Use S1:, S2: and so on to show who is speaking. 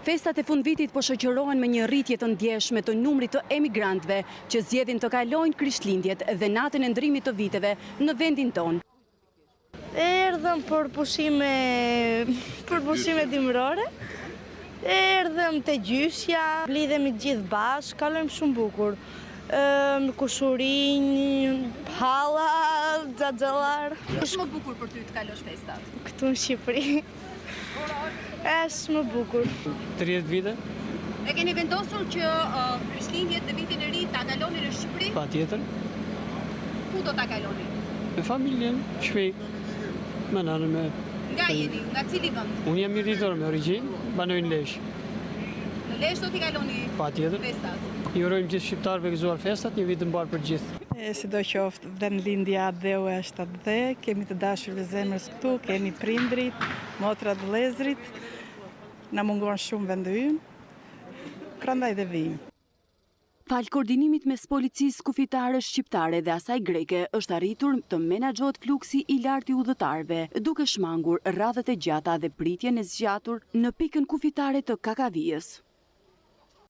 S1: Festat e fundvitit po shoqërohen me një rritje të ndjeshme të numrit të emigrantëve që zgjedhin të kalojnë Krishtlindjet dhe natën e ndrimit të viteve në vendin tonë.
S2: Erdhëm për pushime dimërore, erdhëm te gjysja, blidhemi gjithë bashkë, kalojmë shumë bukur. Kushurinj, halla, xhaxhallar.
S1: Është më bukur për ty të kalosh festat?
S2: Këtu në Shqipëri. Është më bukur.
S3: 30 vite.
S1: E keni vendosur që Krishtlindjet dhe vitin e ri ta kaloni në Shqipëri?
S3: Patjetër.
S1: Ku do ta kaloni?
S3: Me familjen, shpej, me nanën me...
S1: Nga jeni? Nga cili vend?
S3: Unë jam i rritur me origjinë, banoj në Lezhë.
S1: Në Lezhë do t'i kaloni
S3: Patjetër.
S1: festat?
S3: I urojmë gjithë shqiptarëve gëzuar festat, një vit të mbar për gjithë.
S4: Sidoqoftë vendlindja Dheu është atë dhe, kemi të dashurve zemrës këtu, kemi prindrit, motrat dhe vëllezrit, na mungon shumë vendi ynë, prandaj dhe vijmë.
S1: Fal koordinimit mes policisë kufitare shqiptare dhe asaj greke është arritur të menaxhohet fluksi i lartë i udhëtarëve, duke shmangur radhët e gjata dhe pritjen e zgjatur në pikën kufitare të Kakavijës.